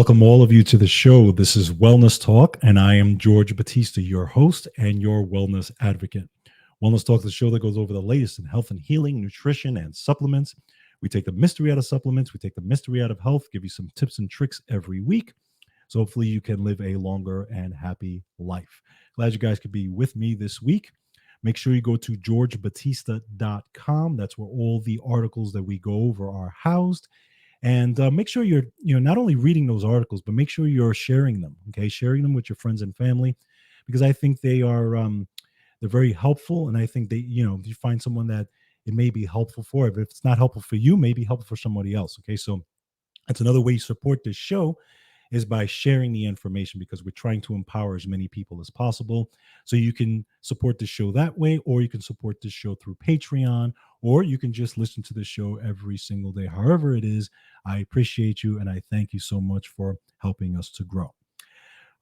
welcome all of you to the show. This is Wellness Talk, and I am George Batista, your host and your wellness advocate. Wellness Talk is the show that goes over the latest in health and healing, nutrition, and supplements. We take the mystery out of supplements, we take the mystery out of health, give you some tips and tricks every week. So hopefully you can live a longer and happy life. Glad you guys could be with me this week. Make sure you go to georgebatista.com. That's where all the articles that we go over are housed. And make sure you're not only reading those articles, but make sure you're sharing them. Okay, sharing them with your friends and family, because I think they are they're very helpful. And I think they, if you find someone that it may be helpful for, if it's not helpful for you, maybe helpful for somebody else. Okay, so that's another way you support this show, is by sharing the information, because we're trying to empower as many people as possible. So you can support the show that way, or you can support this show through Patreon, or you can just listen to the show every single day. However it is, I appreciate you, and I thank you so much for helping us to grow.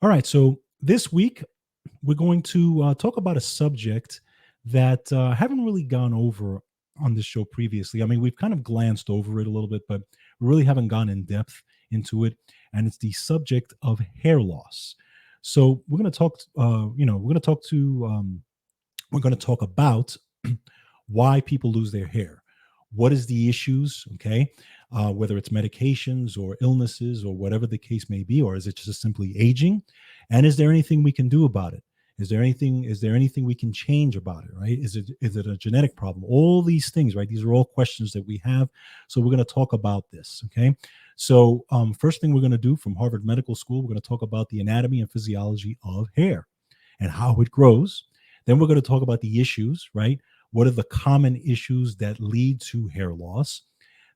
All right, so this week we're going to talk about a subject that I haven't really gone over on this show previously. I mean, we've kind of glanced over it a little bit, but we really haven't gone in depth into it. And it's the subject of hair loss. So we're going to talk. We're going to talk about why people lose their hair. What is the issues? Okay, whether it's medications or illnesses or whatever the case may be, or is it just simply aging? And is there anything we can do about it? Is there anything we can change about it, right? Is it a genetic problem? All these things, right? These are all questions that we have. So we're going to talk about this, okay? So first thing we're going to do, from Harvard Medical School, we're going to talk about the anatomy and physiology of hair and how it grows. Then we're going to talk about the issues, right? What are the common issues that lead to hair loss?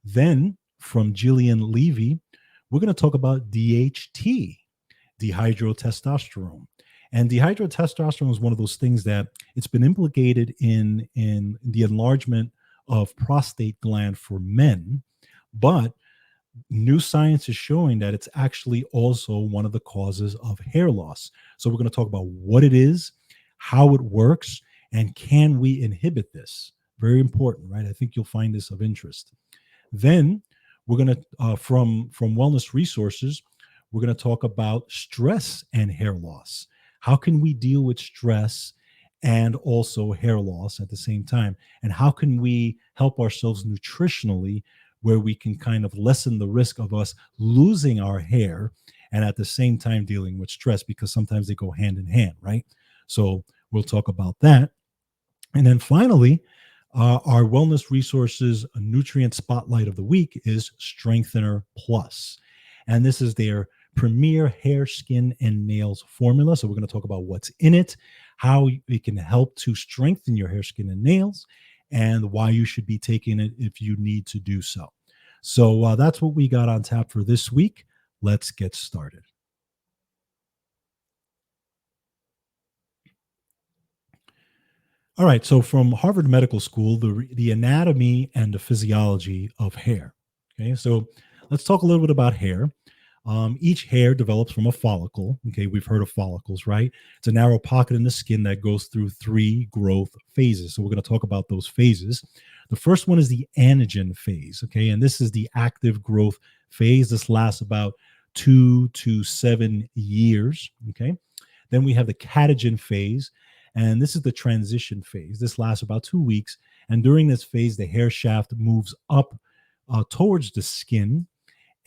Then from Jillian Levy, we're going to talk about DHT, dihydrotestosterone. And dihydrotestosterone is one of those things that it's been implicated in the enlargement of prostate gland for men, but new science is showing that it's actually also one of the causes of hair loss. So we're going to talk about what it is, how it works, and can we inhibit this? Very important, right? I think you'll find this of interest. Then we're going to, from Wellness Resources, we're going to talk about stress and hair loss. How can we deal with stress and also hair loss at the same time? And how can we help ourselves nutritionally, where we can kind of lessen the risk of us losing our hair and at the same time dealing with stress, because sometimes they go hand in hand, right? So we'll talk about that. And then finally, our Wellness Resources Nutrient Spotlight of the Week is Strengthener Plus. And this is their premier hair, skin, and nails formula. So we're going to talk about what's in it, how it can help to strengthen your hair, skin, and nails, and why you should be taking it if you need to do so. So that's what we got on tap for this week. Let's get started. All right, so from Harvard Medical School, the anatomy and the physiology of hair. Okay, so let's talk a little bit about hair. Each hair develops from a follicle. Okay, we've heard of follicles, right? It's a narrow pocket in the skin that goes through 3 growth phases. So we're going to talk about those phases. The first one is the anagen phase. Okay, and this is the active growth phase. This lasts about 2 to 7 years. Okay, then we have the catagen phase, and this is the transition phase. This lasts about 2 weeks, and during this phase, the hair shaft moves up towards the skin.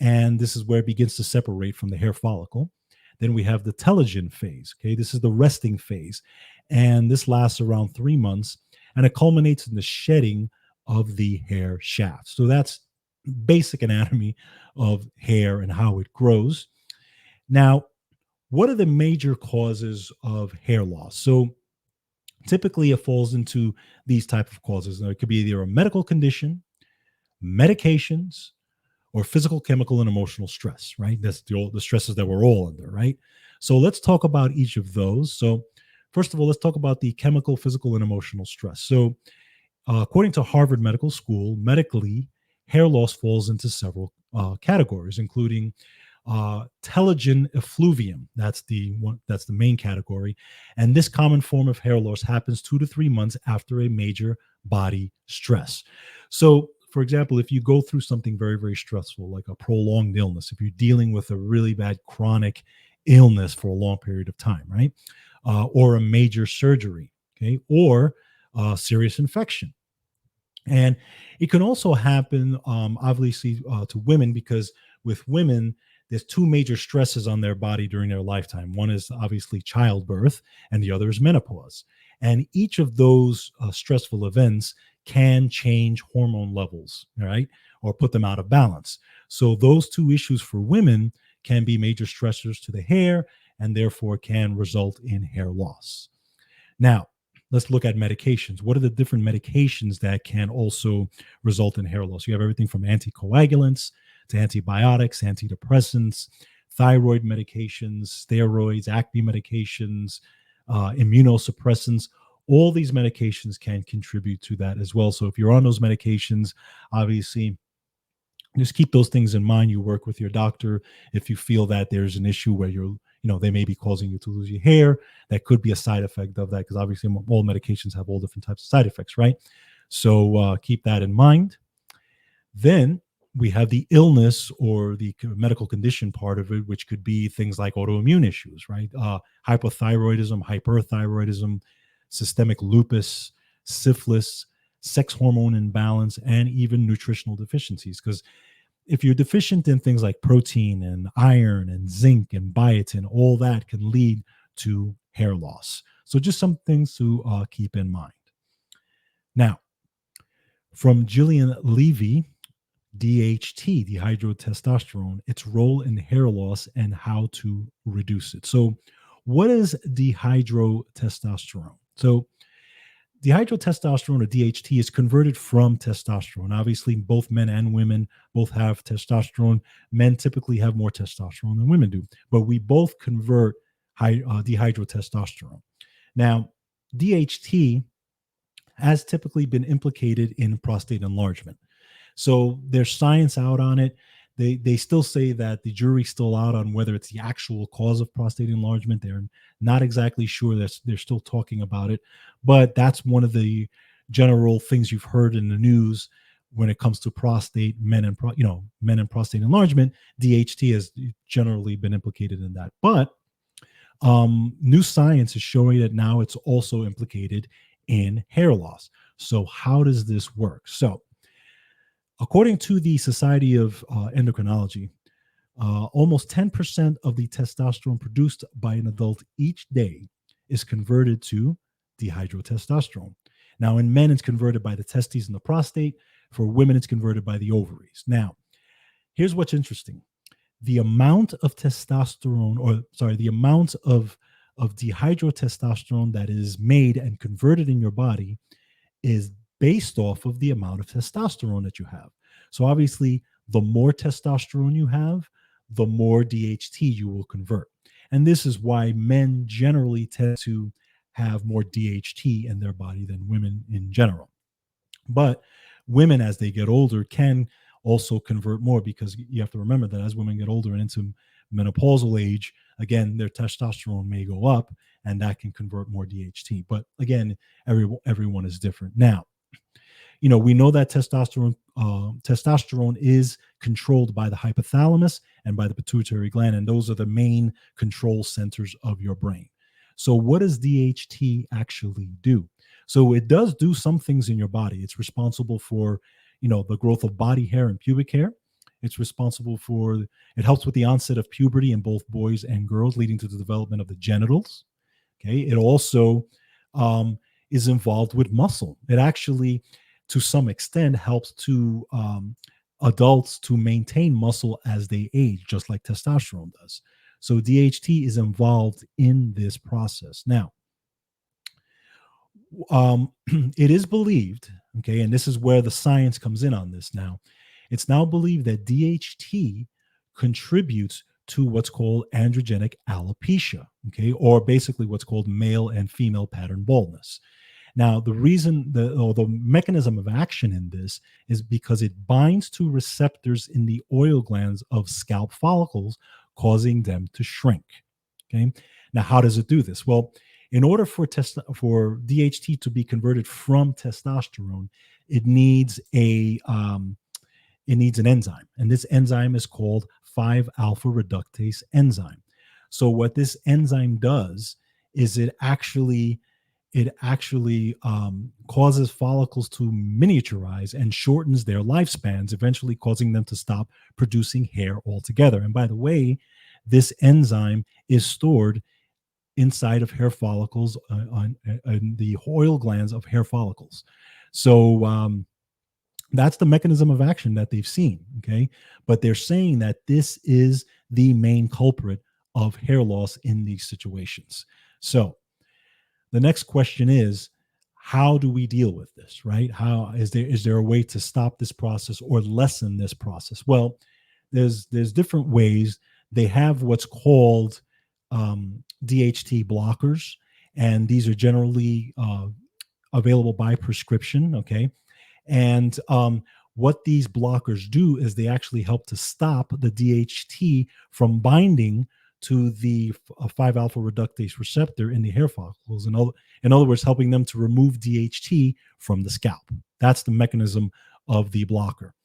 And this is where it begins to separate from the hair follicle. Then we have the telogen phase. Okay, this is the resting phase. And this lasts around 3 months. And it culminates in the shedding of the hair shaft. So that's basic anatomy of hair and how it grows. Now, what are the major causes of hair loss? So typically it falls into these type of causes. Now, it could be either a medical condition, medications, or physical, chemical, and emotional stress, right? That's the stresses that we're all under, right? So let's talk about each of those. So first of all, let's talk about the chemical, physical, and emotional stress. So according to Harvard Medical School, medically, hair loss falls into several categories, including telogen effluvium. That's the main category. And this common form of hair loss happens 2 to 3 months after a major body stress. So for example, if you go through something very, very stressful, like a prolonged illness, if you're dealing with a really bad chronic illness for a long period of time, right? Or a major surgery, okay, or serious infection. And it can also happen, obviously, to women, because with women, there's two major stresses on their body during their lifetime. One is obviously childbirth, and the other is menopause. And each of those stressful events can change hormone levels, right? Or put them out of balance. So, those two issues for women can be major stressors to the hair and therefore can result in hair loss. Now, let's look at medications. What are the different medications that can also result in hair loss? You have everything from anticoagulants to antibiotics, antidepressants, thyroid medications, steroids, acne medications, immunosuppressants. All these medications can contribute to that as well. So if you're on those medications, obviously, just keep those things in mind. You work with your doctor if you feel that there's an issue where they may be causing you to lose your hair. That could be a side effect of that, because obviously all medications have all different types of side effects, right? So keep that in mind. Then we have the illness or the medical condition part of it, which could be things like autoimmune issues, right? Hypothyroidism, hyperthyroidism, systemic lupus, syphilis, sex hormone imbalance, and even nutritional deficiencies. Because if you're deficient in things like protein and iron and zinc and biotin, all that can lead to hair loss. So just some things to keep in mind. Now, from Jillian Levy, DHT, dihydrotestosterone, its role in hair loss and how to reduce it. So what is dihydrotestosterone? So dihydrotestosterone, or DHT, is converted from testosterone. Obviously, both men and women both have testosterone. Men typically have more testosterone than women do, but we both convert dihydrotestosterone. Now, DHT has typically been implicated in prostate enlargement. So there's science out on it. They still say that the jury's still out on whether it's the actual cause of prostate enlargement. They're not exactly sure. They're still talking about it, but that's one of the general things you've heard in the news when it comes to prostate, men and prostate enlargement. DHT has generally been implicated in that, but new science is showing that now it's also implicated in hair loss. So how does this work? So according to the Society of Endocrinology, almost 10% of the testosterone produced by an adult each day is converted to dihydrotestosterone. Now, in men, it's converted by the testes and the prostate. For women, it's converted by the ovaries. Now, here's what's interesting. The amount of the amount of dihydrotestosterone that is made and converted in your body is based off of the amount of testosterone that you have. So obviously, the more testosterone you have, the more DHT you will convert. And this is why men generally tend to have more DHT in their body than women in general. But women, as they get older, can also convert more, because you have to remember that as women get older and into menopausal age, again, their testosterone may go up, and that can convert more DHT. But again, everyone is different. Now, we know that testosterone is controlled by the hypothalamus and by the pituitary gland, and those are the main control centers of your brain. So what does DHT actually do? So it does do some things in your body. It's responsible for, the growth of body hair and pubic hair. It helps with the onset of puberty in both boys and girls, leading to the development of the genitals. Okay. It also is involved with muscle. It actually, to some extent, helps to adults to maintain muscle as they age, just like testosterone does. So DHT is involved in this process. Now, it is believed, okay, and this is where the science comes in on this now. It's now believed that DHT contributes to what's called androgenic alopecia, okay, or basically what's called male and female pattern baldness. Now, the mechanism of action in this is because it binds to receptors in the oil glands of scalp follicles, causing them to shrink. Okay. Now, how does it do this? Well, in order for DHT to be converted from testosterone, it needs an enzyme, and this enzyme is called 5 alpha reductase enzyme. So what this enzyme does is it actually causes follicles to miniaturize and shortens their lifespans, eventually causing them to stop producing hair altogether. And by the way, this enzyme is stored inside of hair follicles, on the oil glands of hair follicles. So that's the mechanism of action that they've seen. Okay. But they're saying that this is the main culprit of hair loss in these situations. So the next question is, how do we deal with this, right? How is there a way to stop this process or lessen this process? Well, there's different ways. They have what's called DHT blockers, and these are generally available by prescription. Okay, and what these blockers do is they actually help to stop the DHT from binding to the 5 alpha reductase receptor in the hair follicles. In other words, helping them to remove DHT from the scalp. That's the mechanism of the blocker.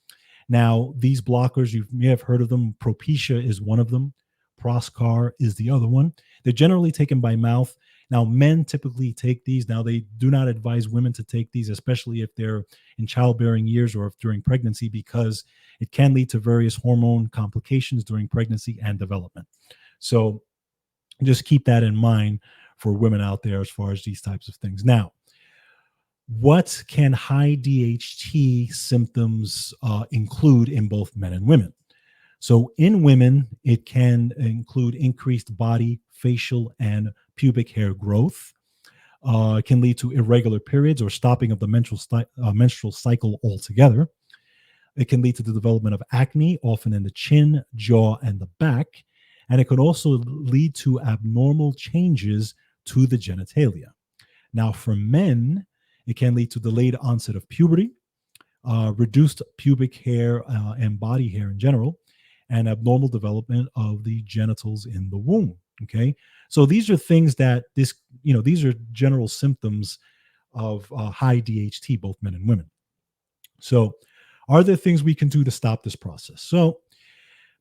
Now, these blockers, you may have heard of them. Propecia is one of them. Proscar is the other one. They're generally taken by mouth. Now, men typically take these. Now, they do not advise women to take these, especially if they're in childbearing years or if during pregnancy, because it can lead to various hormone complications during pregnancy and development. So just keep that in mind for women out there as far as these types of things. Now, what can high DHT symptoms include in both men and women? So in women, it can include increased body, facial, and pubic hair growth. It can lead to irregular periods or stopping of the menstrual cycle altogether. It can lead to the development of acne, often in the chin, jaw, and the back. And it could also lead to abnormal changes to the genitalia. Now, for men, it can lead to delayed onset of puberty, reduced pubic hair and body hair in general, and abnormal development of the genitals in the womb. Okay, so these are things that these are general symptoms of high DHT, both men and women. So, are there things we can do to stop this process? So,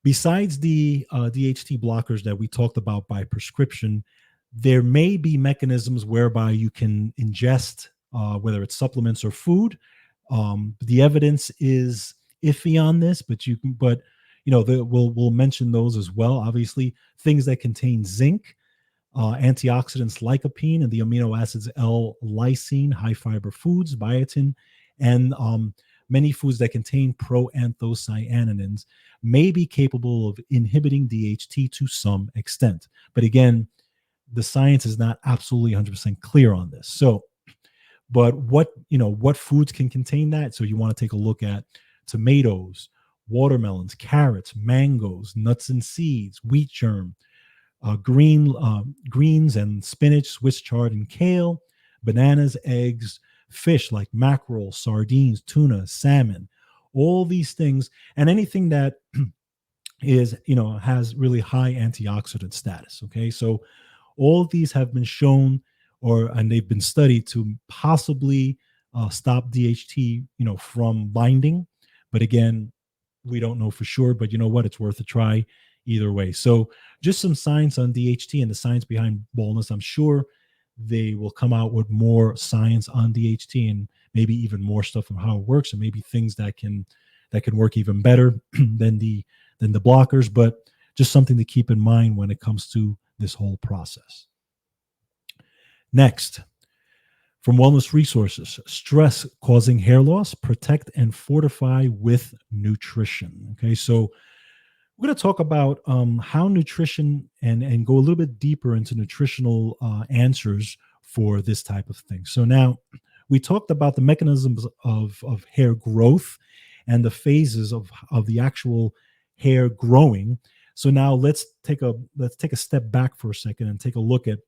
besides the DHT blockers that we talked about by prescription, there may be mechanisms whereby you can ingest, whether it's supplements or food. The evidence is iffy on this, but we'll mention those as well. Obviously, things that contain zinc, antioxidants lycopene, and the amino acids L-lysine, high fiber foods, biotin, and many foods that contain proanthocyanins may be capable of inhibiting DHT to some extent. But again, the science is not absolutely 100% clear on this. So, but what foods can contain that? So you want to take a look at tomatoes, watermelons, carrots, mangoes, nuts and seeds, wheat germ, greens and spinach, Swiss chard and kale, bananas, eggs, fish like mackerel, sardines, tuna, salmon, all these things, and anything that has really high antioxidant status. Okay, so all of these have been shown and they've been studied to possibly stop DHT, from binding. But again, we don't know for sure, but you know what? It's worth a try either way. So just some science on DHT and the science behind baldness. I'm sure they will come out with more science on DHT and maybe even more stuff on how it works, and maybe things that can work even better than the blockers. But just something to keep in mind when it comes to this whole process. Next, from Wellness Resources, stress causing hair loss, protect and fortify with nutrition. Okay, so we're going to talk about how nutrition and go a little bit deeper into nutritional answers for this type of thing. So now we talked about the mechanisms of hair growth and the phases of the actual hair growing. So now let's take a step back for a second and take a look at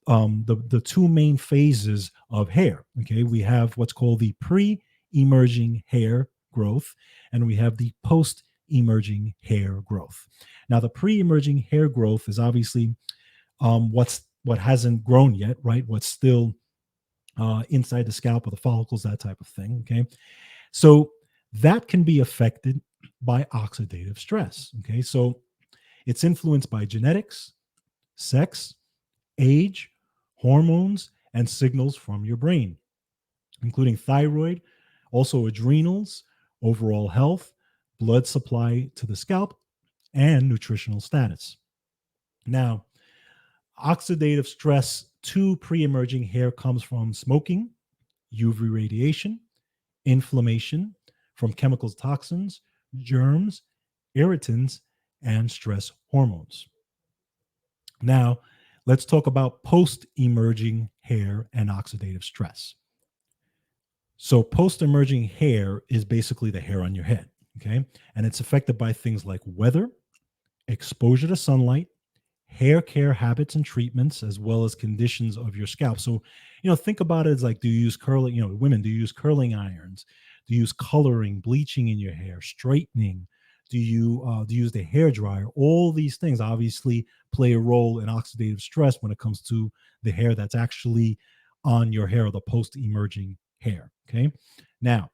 the two main phases of hair. Okay, we have what's called the pre-emerging hair growth, and we have the post-emerging hair growth. Now, the pre-emerging hair growth is obviously what hasn't grown yet, right? What's still inside the scalp or the follicles, that type of thing. Okay. So that can be affected by oxidative stress. Okay. So it's influenced by genetics, sex, age, hormones, and signals from your brain, including thyroid, also adrenals, overall health, blood supply to the scalp, and nutritional status. Now, oxidative stress to pre emerging hair comes from smoking, UV radiation, inflammation from chemicals, toxins, germs, irritants, and stress hormones. Now, let's talk about post emerging hair and oxidative stress. So, post emerging hair is basically the hair on your head, okay? And it's affected by things like weather, exposure to sunlight, hair care habits and treatments, as well as conditions of your scalp. So, think about it as like, do you use curling, women, do you use curling irons? Do you use coloring, bleaching in your hair, straightening? Do you use the hair dryer? All these things obviously play a role in oxidative stress when it comes to the hair that's actually on your hair or the post emerging hair. Okay. Now,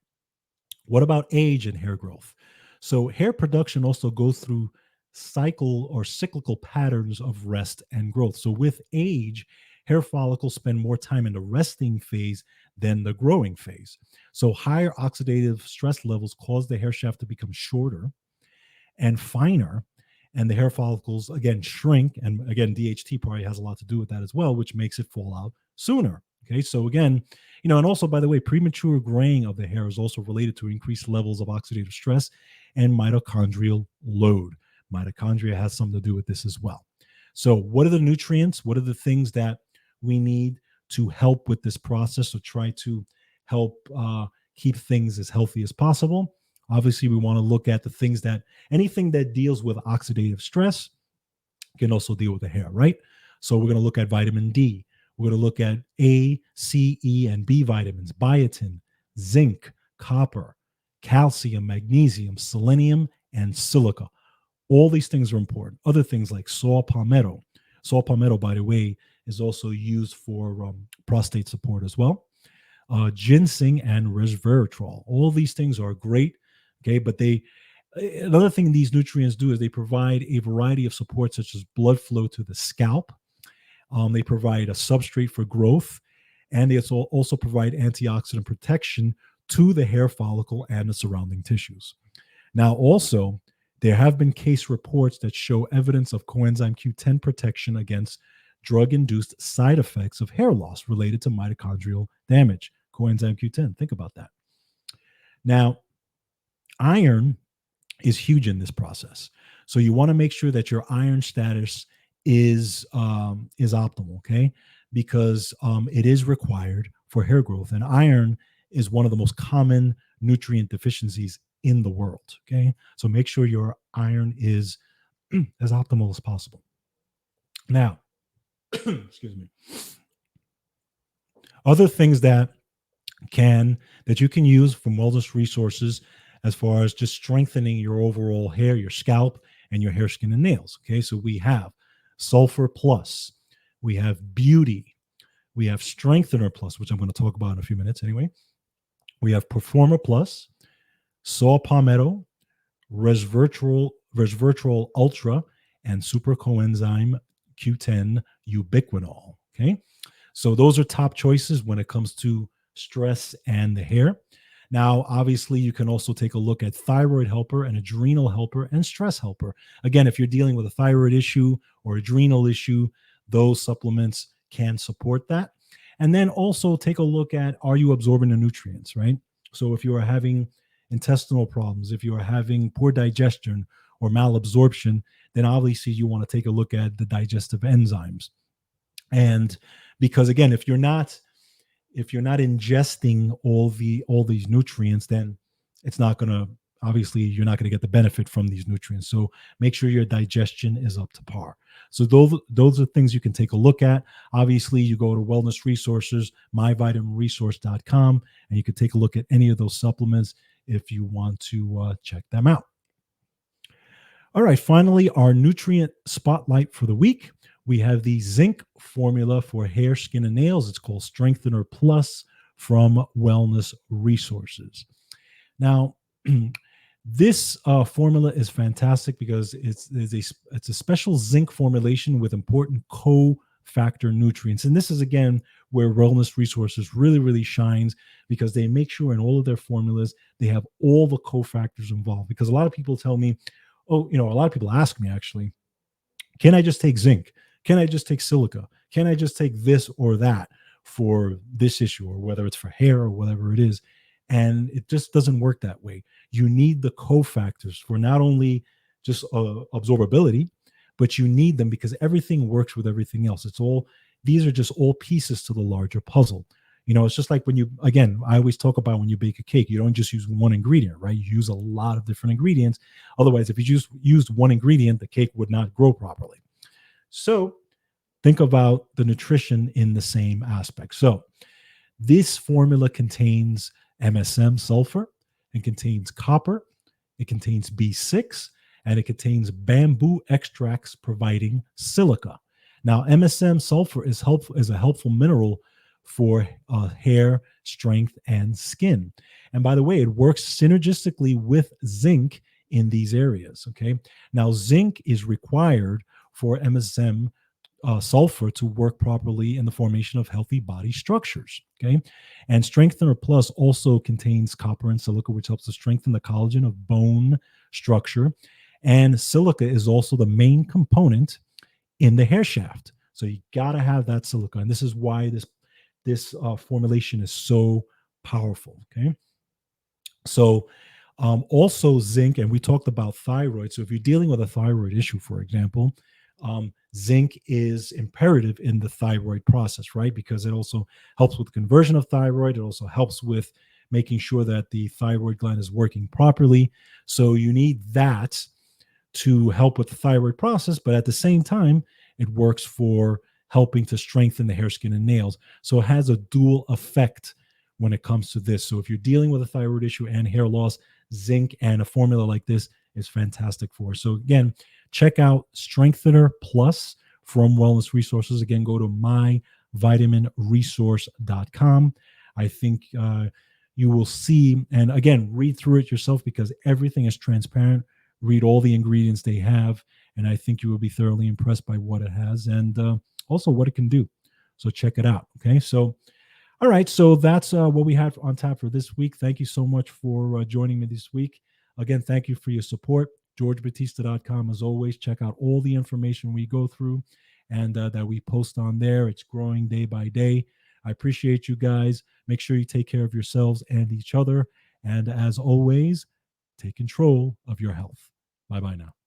what about age and hair growth? So, hair production also goes through cycle or cyclical patterns of rest and growth. So, with age, hair follicles spend more time in the resting phase than the growing phase. So, higher oxidative stress levels cause the hair shaft to become shorter and finer, and the hair follicles again shrink. And again, DHT probably has a lot to do with that as well, which makes it fall out sooner. Okay, so again, and also, by the way, premature graying of the hair is also related to increased levels of oxidative stress and mitochondrial load. Mitochondria has something to do with this as well. So, what are the nutrients? What are the things that we need to help with this process, or try to help keep things as healthy as possible? Obviously, we want to look at the things that anything that deals with oxidative stress can also deal with the hair, right? So we're going to look at vitamin D. We're going to look at A, C, E, and B vitamins, biotin, zinc, copper, calcium, magnesium, selenium, and silica. All these things are important. Other things like saw palmetto. Saw palmetto, by the way, is also used for prostate support as well. Ginseng and resveratrol. All these things are great. Okay, but another thing these nutrients do is they provide a variety of support, such as blood flow to the scalp. They provide a substrate for growth, and they also provide antioxidant protection to the hair follicle and the surrounding tissues. Now, also, there have been case reports that show evidence of coenzyme Q10 protection against drug-induced side effects of hair loss related to mitochondrial damage. Coenzyme Q10, think about that. Now, iron is huge in this process. So you want to make sure that your iron status is optimal, okay? Because it is required for hair growth, and iron is one of the most common nutrient deficiencies in the world, okay? So make sure your iron is as optimal as possible. Now, excuse me. Other things that you can use from wellness resources as far as just strengthening your overall hair, your scalp, and your hair, skin, and nails. Okay, so we have Sulfur Plus, we have Beauty, we have Strengthener Plus, which I'm going to talk about in a few minutes anyway. We have Performer Plus, Saw Palmetto, Resveratrol Ultra, and Super Coenzyme Q10 Ubiquinol. Okay, so those are top choices when it comes to stress and the hair. Now, obviously, you can also take a look at thyroid helper and adrenal helper and stress helper. Again, if you're dealing with a thyroid issue or adrenal issue, those supplements can support that. And then also take a look at, are you absorbing the nutrients, right? So if you are having intestinal problems, if you are having poor digestion or malabsorption, then obviously you want to take a look at the digestive enzymes. And because again, if you're not ingesting all these nutrients, then it's not going to, obviously you're not going to get the benefit from these nutrients. So make sure your digestion is up to par. So those are things you can take a look at. Obviously, you go to wellness resources, myvitaminresource.com, and you can take a look at any of those supplements if you want to check them out. All right, finally, our nutrient spotlight for the week. We have the zinc formula for hair, skin, and nails. It's called Strengthener Plus from Wellness Resources. Now, this formula is fantastic because it's a special zinc formulation with important cofactor nutrients. And this is, again, where Wellness Resources really shines, because they make sure in all of their formulas they have all the cofactors involved. Because a lot of people tell me, a lot of people ask me, actually, can I just take zinc? Can I just take silica? Can I just take this or that for this issue, or whether it's for hair or whatever it is? And it just doesn't work that way. You need the cofactors for not only just absorbability, but you need them because everything works with everything else. These are just all pieces to the larger puzzle. It's just like I always talk about when you bake a cake, you don't just use one ingredient, right? You use a lot of different ingredients. Otherwise, if you just used one ingredient, the cake would not grow properly. So think about the nutrition in the same aspect. So this formula contains MSM sulfur, it contains copper, it contains B6, and it contains bamboo extracts providing silica. Now, MSM sulfur is a helpful mineral for hair, strength, and skin. And by the way, it works synergistically with zinc in these areas. Okay. Now, zinc is required for MSM sulfur to work properly in the formation of healthy body structures. Okay. And Strengthener Plus also contains copper and silica, which helps to strengthen the collagen of bone structure. And silica is also the main component in the hair shaft. So you got to have that silica. And this is why this formulation is so powerful. Okay. So also zinc, and we talked about thyroid. So if you're dealing with a thyroid issue, for example, zinc is imperative in the thyroid process, right? Because it also helps with the conversion of thyroid. It also helps with making sure that the thyroid gland is working properly. So you need that to help with the thyroid process, but at the same time, it works for helping to strengthen the hair, skin, and nails. So it has a dual effect when it comes to this. So if you're dealing with a thyroid issue and hair loss, zinc and a formula like this is fantastic for. So again, check out Strengthener Plus from Wellness Resources. Again, go to myvitaminresource.com. I think you will see, and again, read through it yourself because everything is transparent. Read all the ingredients they have, and I think you will be thoroughly impressed by what it has and also what it can do. So check it out. Okay, so all right, so that's what we have on tap for this week. Thank you so much for joining me this week. Again, thank you for your support. GeorgeBatista.com. As always, check out all the information we go through and that we post on there. It's growing day by day. I appreciate you guys. Make sure you take care of yourselves and each other. And as always, take control of your health. Bye-bye now.